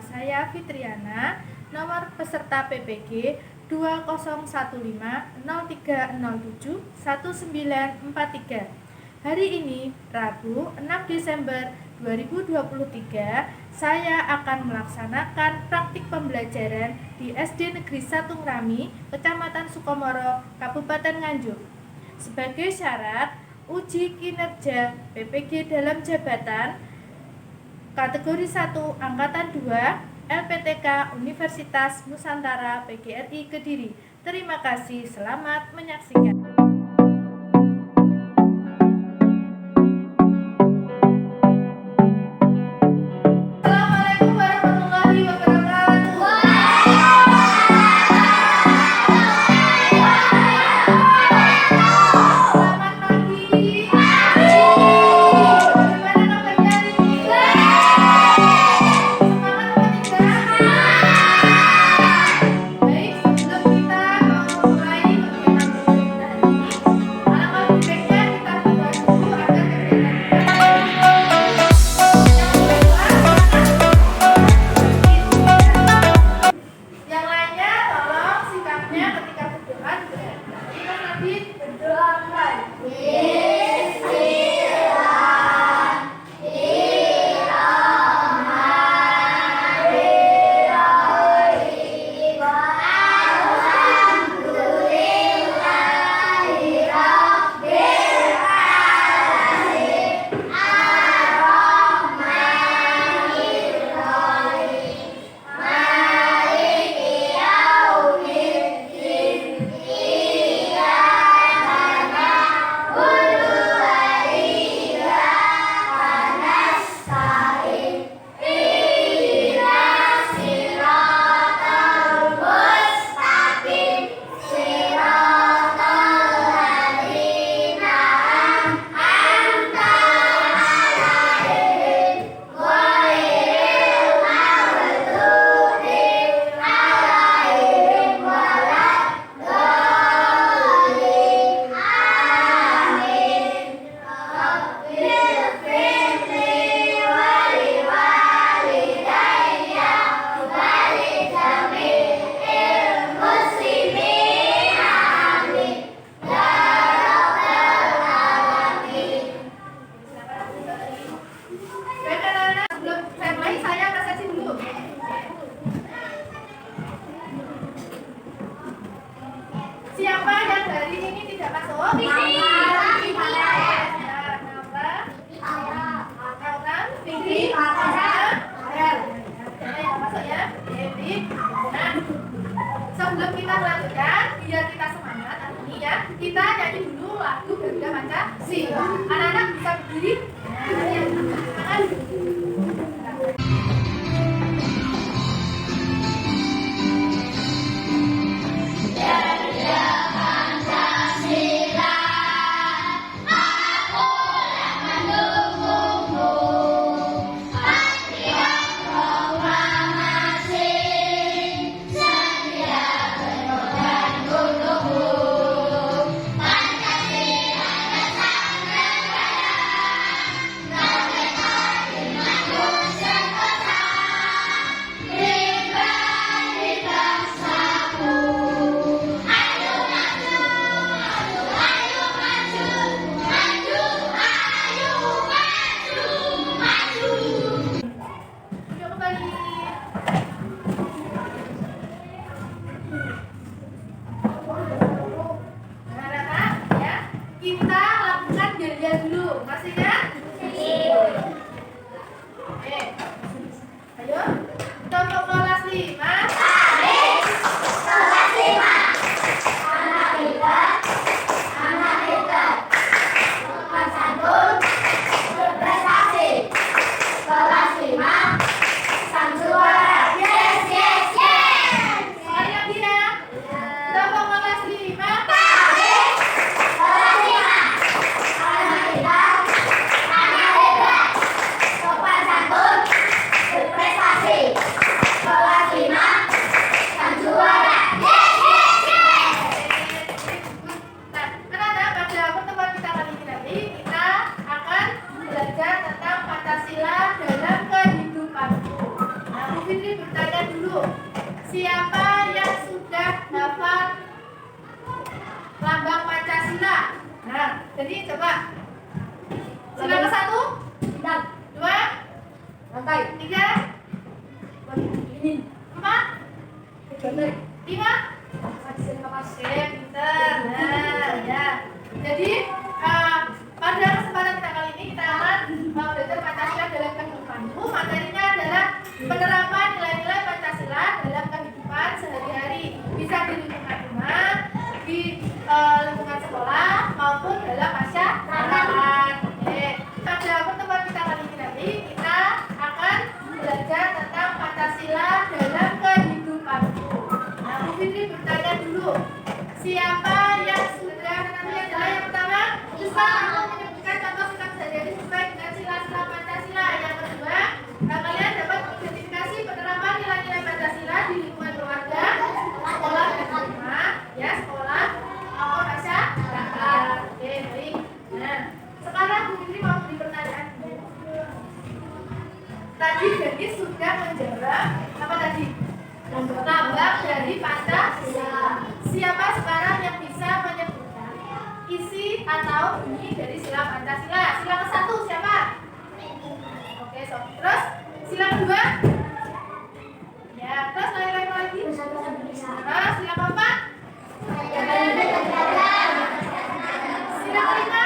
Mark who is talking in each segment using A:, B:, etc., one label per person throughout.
A: Nama saya Fitriana, nomor peserta PPG 201503071943. Hari ini, Rabu 6 Desember 2023, saya akan melaksanakan praktik pembelajaran di SD Negeri 1 Ngrami, Kecamatan Sukomoro, Kabupaten Nganjuk. Sebagai syarat, uji kinerja PPG dalam jabatan kategori 1 Angkatan 2 LPTK Universitas Nusantara PGRI Kediri. Terima kasih, selamat menyaksikan. Assalamualaikum warahmatullahi wabarakatuh. Selamat pagi. Bagaimana kabarnya hari ini? Baik, sebelum kita mulai kegiatan kita hari ini, alangkah baiknya kita berdoa dulu agar yang lainnya tolong sikapnya ketika berdoa juga. Kita nanti berdoakan. Sebelum saya mulai, saya presentasi dulu. Siapa yang hari ini tidak masuk? Fikri. Fikri. Yang masuk ya. Jadi, nah, sebelum kita melanjutkan, biar kita semangat hari ini ya, kita nyanyi dulu lagu Garuda Pancasila. Anak-anak bisa berdiri. Tangan. Kita lakukan gaya dulu, masih kan? Oke, ayo. Contoh kelas 5.
B: Prestasi.
A: Fitri bertanya dulu, siapa yang sudah hafal lambang Pancasila? Nah, jadi coba sila ke-1, bidang, 2, lantai, 3, ini, 4, 5, oke, pinter. Nah, ya. Jadi pada kesempatan kita kali ini kita akan belajar Pancasila dalam kehidupanmu. Materinya adalah penerapan nilai-nilai Pancasila dalam kehidupan sehari-hari, bisa di lingkungan rumah, di lingkungan sekolah maupun dalam masyarakat. Oke. Pada pertemuan kita kali ini nanti kita akan belajar tentang Pancasila dalam kehidupanmu. Nah, Bu Fitri bertanya dulu, siapa yang sudah nanti adalah yang pertama bisa menyebutkan contoh sikap sehari-hari sesuai dengan sila-sila Pancasila. Yang kedua, kalian dapat mengidentifikasi penerapan nilai-nilai Pancasila di lingkungan keluarga, sekolah dan rumah, ya sekolah maupun masyarakat. Oke, baik. Nah, sekarang Bu Fitri mau beri pertanyaan. Tadi Gadis sudah menjawab apa tadi? Lambang dari Pancasila. Siapa sekarang yang bisa menyebutkan isi atau bunyi dari sila Pancasila? Sila ke-1 siapa? Oke, so. Terus sila kedua? Ya, terus lain-lain lagi? Terus sila keempat? Sila kelima?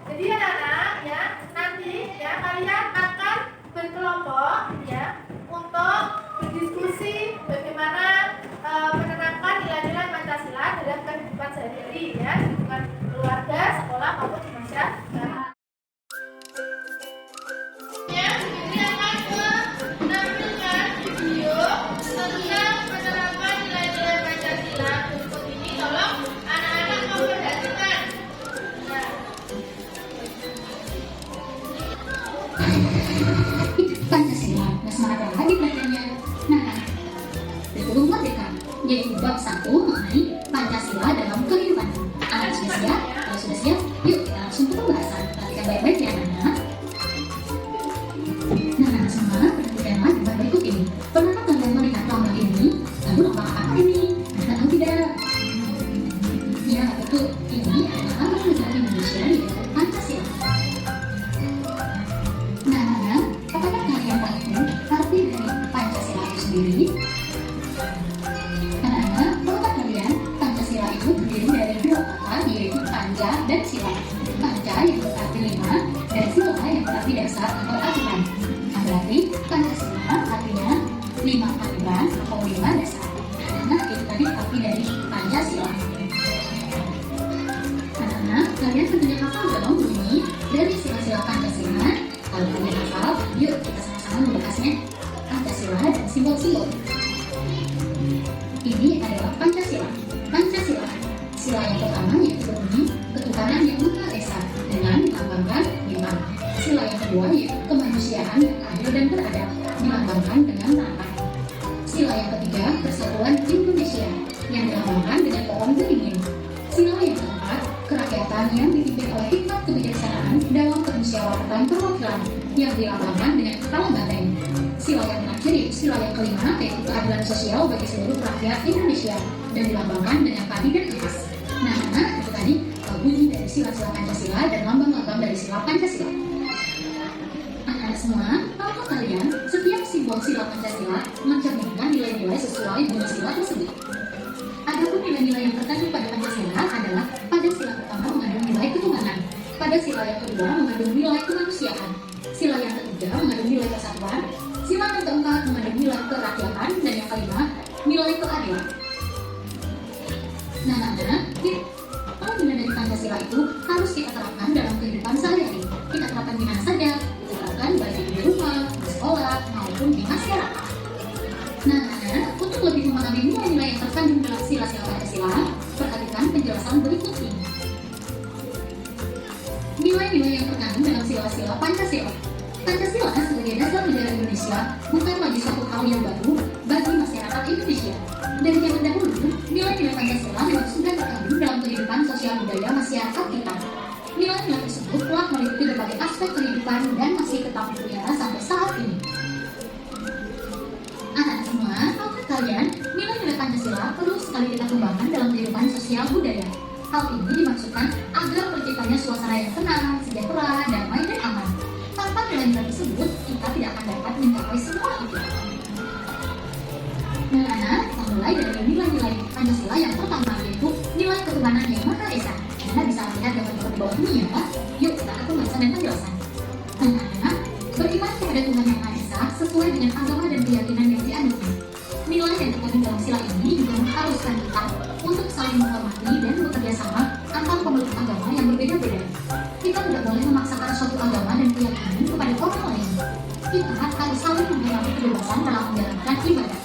A: Jadi anak-anak ya, nanti ya kalian akan berkelompok ya untuk berdiskusi bagaimana menerapkan nilai-nilai Pancasila dalam kehidupan sehari-hari ya, di lingkungan keluarga, sekolah maupun di masyarakat. Ya, ini akan menampilkan video tentang penerapan nilai-nilai Pancasila. Berikut ini tolong anak-anak memperhatikan.
B: Pancasila, Dasmara di belajarnya. Nah, Republik Merdeka, yaitu bab 1 mengenai Pancasila dalam kehidupan. Anak sudah siap? Kalau sudah siap, yuk kita langsung ke pembahasan. Perhatikan baik-baik ya anak-anak. Nah, anak semua perhatikanlah gambar berikut ini. Pernahkah kalian melihat lambang ini? Lalu lambang apa ini? Anda tahu tidak? Ya, betul. Ini adalah lambang negara Indonesia yaitu Pancasila. Nah, apakah kalian tahu arti dari Pancasila itu sendiri? Anak-anak, tahukah kalian Pancasila itu terdiri dari dua kata, yaitu Panca dan Sila. Panca yang berarti 5 dan Sila yang berarti dasar atau aturan. Nah, berarti Pancasila artinya 5 aturan atau 5 dasar. Nah, itu tadi arti dari Pancasila. Anak-anak, kalian tentunya hafal dong bunyi dari sila-sila Pancasila. Kalau kalian hafal, yuk kita sama-sama membahasnya. Pancasila dan simbol-simbol. Ini adalah Pancasila. Pancasila, sila yang pertama yaitu berbunyi ketuhanan yang Maha Esa dengan dilambangkan 5. Sila yang kedua yaitu kemanusiaan yang adil dan beradab dilambangkan dengan 8. Sila yang ketiga persatuan Indonesia yang dilambangkan dengan pohon beringin. Sila yang keempat kerakyatan yang dipimpin oleh hikmat kebijaksanaan dalam permusyawaratan perwakilan yang dilambangkan dengan kepala banteng. Sila yang terakhir yaitu sila yang kelima yaitu keadilan sosial bagi seluruh rakyat Indonesia dan dilambangkan dengan padi dan emas. Nah, itu tadi bunyi dari sila-sila Pancasila dan lambang-lambang dari sila Pancasila. Anak-anak semua, tahukah kalian setiap simbol sila Pancasila mencerminkan nilai-nilai sesuai dengan sila tersebut? Adapun nilai-nilai yang terkandung pada Pancasila adalah pada sila pertama mengandung nilai ketuhanan, pada sila yang kedua mengandung nilai kemanusiaan, sila yang ketiga mengandung nilai kesatuan, sila yang keempat mengandung nilai kerakyatan, dan yang kelima nilai keadilan. Nah, nilai dari Pancasila itu harus kita terapkan dalam kehidupan sehari-hari. Kita terapkan di mana saja, kita terapkan baik di rumah, di sekolah, maupun di masyarakat. Nah, untuk lebih memahami nilai-nilai yang terkandung dalam sila-sila Pancasila, perhatikan penjelasan berikut ini. Nilai-nilai yang terkandung dalam sila-sila Pancasila. Pancasila sebagai dasar negara Indonesia bukan lagi suatu hal yang baru bagi masyarakat Indonesia. Dari zaman dahulu, nilai-nilai Pancasila memang sudah terkandung dalam kehidupan sosial budaya masyarakat kita. Nilai-nilai tersebut tersebut telah meliputi berbagai aspek kehidupan dan masih tetap dipelihara sampai saat ini. Anak semua, tahukah kalian, nilai-nilai Pancasila perlu sekali kita kembangkan dalam kehidupan sosial budaya. Hal ini dimaksudkan agar terciptanya suasana yang tenang, sejahtera, damai, dan aman. Tanpa nilai-nilai tersebut, kita tidak akan dapat mencapai semua itu. Anak-anak, kita mulai dari nilai-nilai Pancasila yang pertama, yaitu nilai ketuhanan yang Maha Esa. Anda bisa lihat gambar di bawah ini ya. Yuk kita akan pembahasan dan penjelasan. Anak-anak, beriman kepada Tuhan yang Maha Esa sesuai dengan agama dan keyakinan yang dianutnya. Nilai yang terkandung dalam sila ini juga mengharuskan kita untuk saling menghormati dan bekerja sama antar pemeluk agama yang berbeda-beda. Kita tidak boleh memaksakan suatu agama dan keyakinan kepada orang lain. Kita harus saling menghormati kebebasan dalam menjalankan ibadah.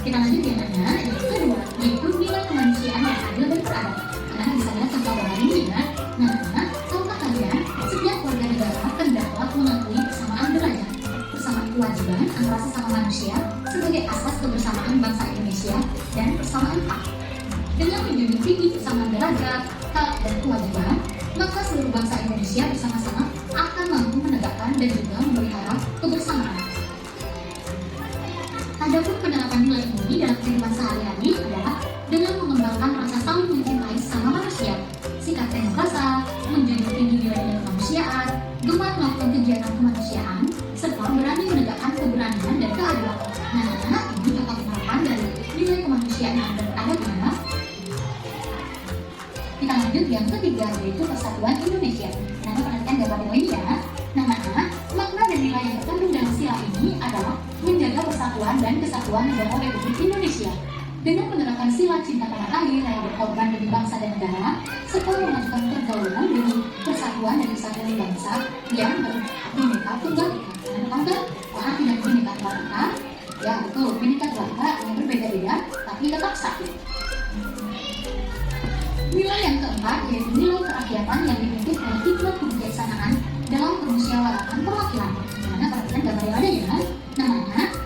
B: Kita lanjut ya anak, yang kedua yaitu nilai kemanusiaan yang adil dan beradab. Anak bisa lihat contoh gambar ini ya. Nah, tahukah kalian, setiap warga negara terdapat mengakui persamaan derajat, persamaan kewajiban antara sesama manusia sebagai asas kebersamaan bangsa Indonesia dan persamaan hak. Dengan menjunjung tinggi persamaan derajat, hak, dan kewajiban, maka seluruh bangsa Indonesia bersama-sama akan mampu menegakkan dan juga memelihara kebersamaan. Adapun penerapan nilai ini dalam kehidupan sehari-hari adalah dengan mengembangkan rasa saling mencintai sesama manusia, sikap demokrasi, menjunjung tinggi nilai-nilai kemanusiaan, gemar melakukan kegiatan kemanusiaan, serta berani menegakkan keberanian dan keadilan. Nah, ini contoh penerapan dari nilai kemanusiaan yang beradab. Kita lanjut yang ketiga, yaitu persatuan Indonesia. Nah, perhatikan gambar ini ya. Nah, makna dan nilai yang terkandung dalam sila ini adalah menjaga persatuan dan kesatuan negara Republik Indonesia dengan menerapkan sila cinta tanah air, rela berkorban demi bangsa dan negara, serta memajukan pergaulan demi persatuan dan kesatuan bangsa yang berbineka tunggal ika. Nah, tahu nggak arti dari bineka tunggal ika? Ya betul, bineka tunggal ika yang berbeda-beda tapi tetap satu. Nilai yang keempat yaitu nilai kerakyatan yang dipimpin oleh hikmat kebijaksanaan dalam permusyawaratan perwakilan. Dimana perhatikan gambar yang ada ya. Nah,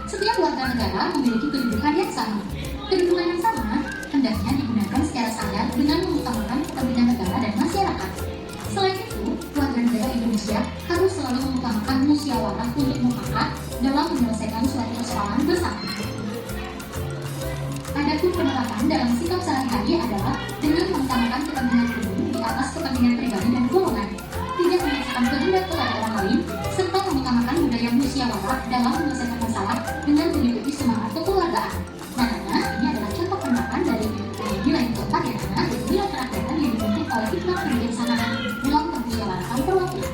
B: setiap warga negara memiliki kedudukan yang sama. Kedudukan yang sama hendaknya digunakan secara sadar dengan mengutamakan kepentingan negara dan masyarakat. Selain itu, warga negara Indonesia harus selalu mengutamakan musyawarah untuk mufakat dalam menyelesaikan suatu persoalan bersama. Adapun penerapan dalam sikap sehari-hari adalah dengan mengutamakan kepentingan umum di atas kepentingan pribadi dan golongan, tidak memaksakan kehendak kepada orang lain, serta mengutamakan budaya musyawarah dalam menyelesaikan masalah dengan mengikuti semangat kekeluargaan. Nah, ini adalah contoh penerapan dari nilai yang keempat ya, yaitu nilai kerakyatan yang dibentuk oleh hikmat kebijaksanaan dalam permusyawaratan perwakilan.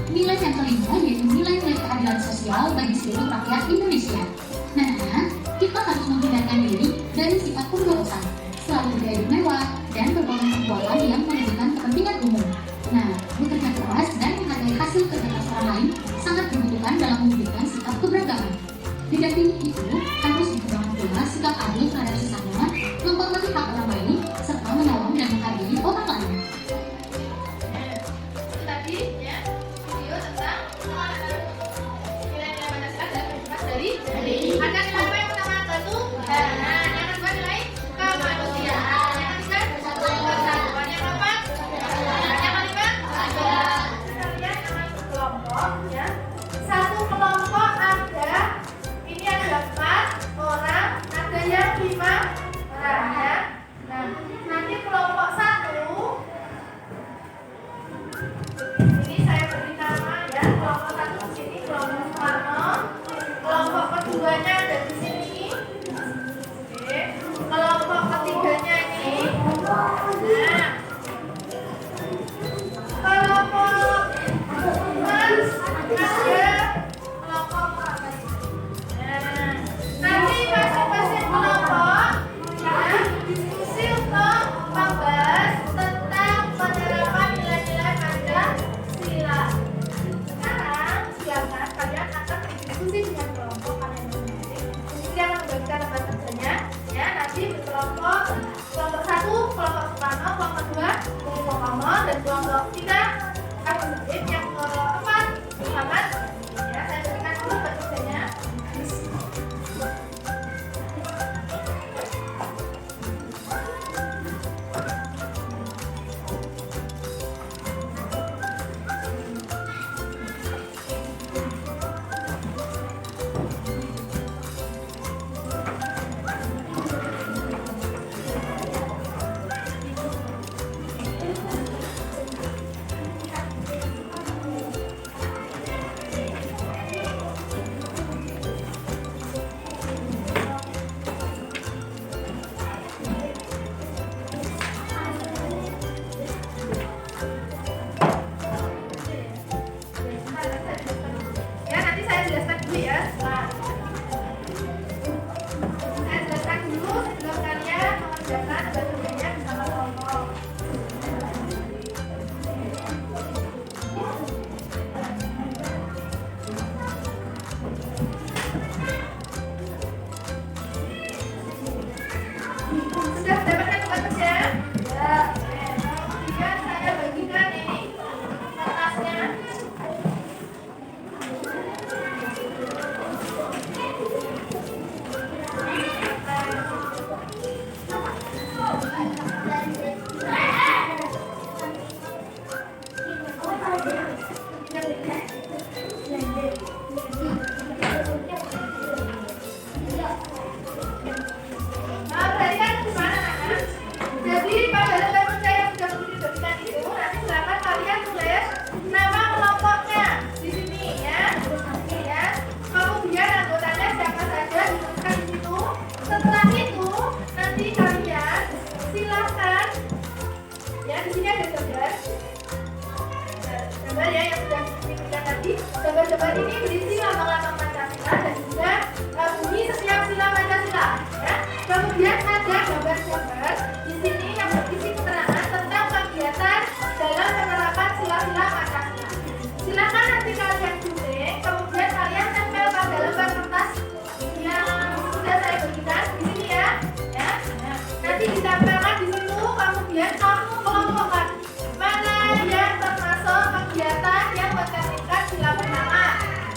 B: Nilai yang kelima yaitu nilai-nilai keadilan sosial bagi seluruh rakyat Indonesia. Nah, kita harus menghindarkan diri dari sifat pemborosan, selalu bergaya mewah, dan perbuatan-perbuatan yang merugikan kepentingan umum. Nah, bekerja keras dan menghargai hasil kerja keras orang lain sangat dibutuhkan dalam mewujudkan sikap keberagaman. Didampingi itu, harus dikembangkan pula sikap adil terhadap sesama, menghormati hak orang lain, serta menolong dan menghargai orang lain.
A: Itu tadi ya video tentang nilai-nilai Pancasila dan bebas dari ada nilai apa yang pertama satu nah yang kedua nilai kemanusiaan yang ketiga persatuan yang keempat yang kelima kalian masuk kelompok ya satu kelompok ada ini ada 4 orang ada yang 5 orang ya nah nanti kelompok 1 ini saya beri nama ya kelompok 1 di sini kelompok Soekarno kelompok keduanya ada di sini oke kelompok ketiganya ini nah kelompok Mas ada kelompok nah nanti masing-masing kelompok ya diskusi untuk membahas tentang penerapan nilai-nilai Pancasila Gambar-gambar ini berisi lambang-lambang Pancasila dan juga bunyi setiap sila Pancasila. Ya. Kemudian ada gambar-gambar di sini yang berisi keterangan tentang kegiatan dalam penerapan sila-sila Pancasila. Silakan nanti kalian gunting, kemudian kalian tempel pada lembar kertas yang sudah saya berikan di sini ya. Ya. Nah, nanti ditempelkan di situ, kemudian kamu kelompokkan mana yang termasuk kegiatan yang mencerminkan sila pertama,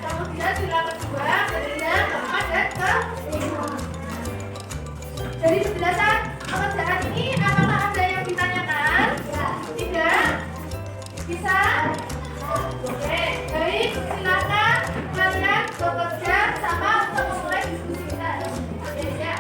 A: kemudian sila kedua, ketiga, keempat, dan kelima. Dari penjelasan pekerjaan ini, apakah ada yang ditanyakan? Tidak? Bisa? Oke, baik, silakan kalian bekerja sama untuk memulai diskusi kita. Oke, ya.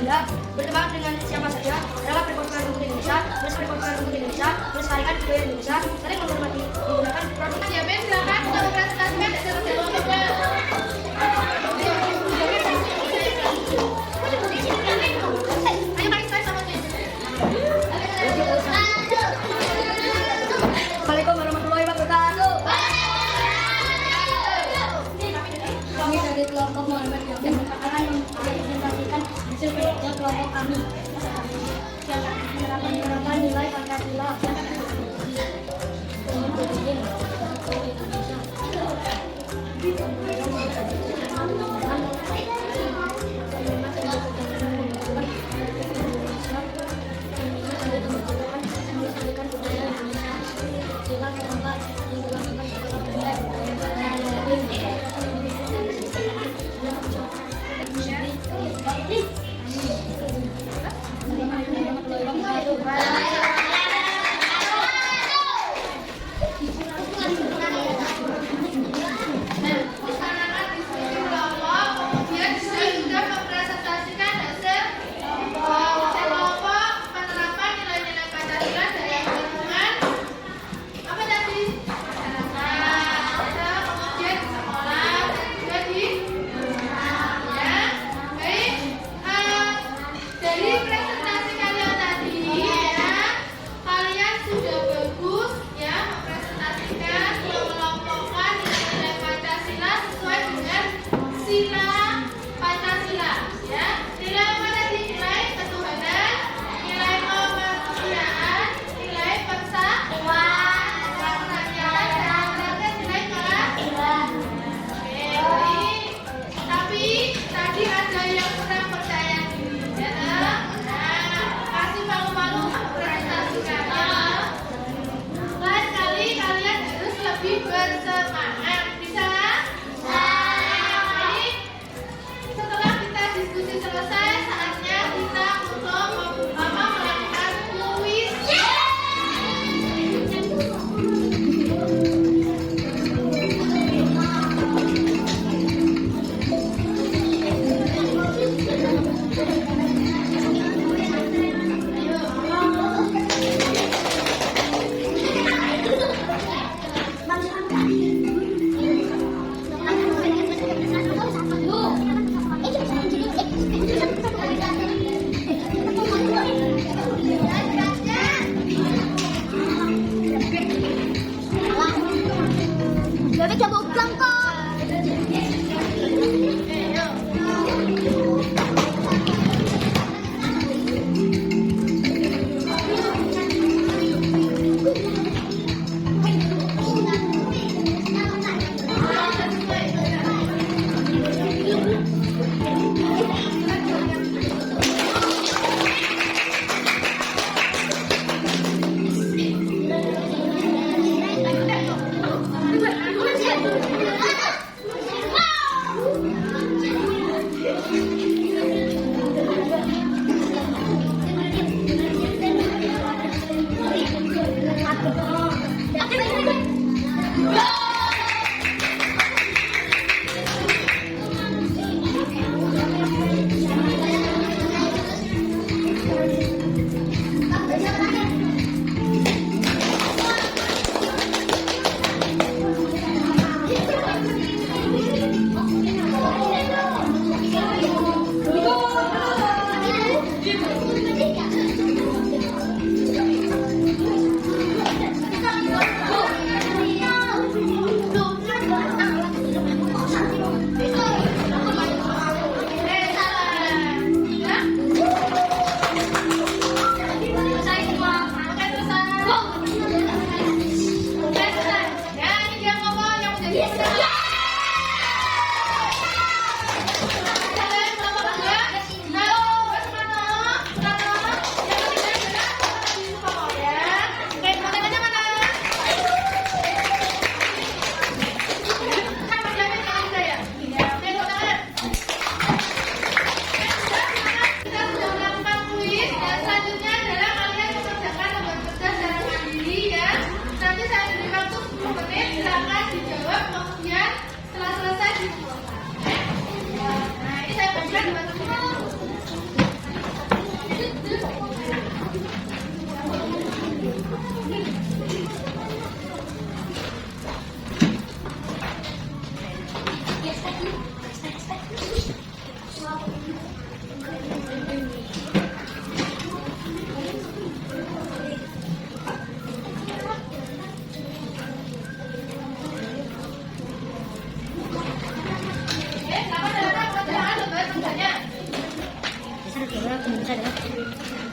C: Anda berteman dengan siapa saja adalah berkorban untuk Indonesia, terus berkorban untuk Indonesia, melestarikan budaya Indonesia, saling menghormati, menggunakan produk.
A: Ya, Ben, silakan kita mempresentasikan hasil kelompoknya. Ayo, Mari, saya sama Jen.
C: Assalamualaikum warahmatullahi wabarakatuh. Kami dari kelompok Muhammad Yakin akan mempresentasikan hasil kerja kelompok kami yang menerapkan nilai Pancasila. bisa dengan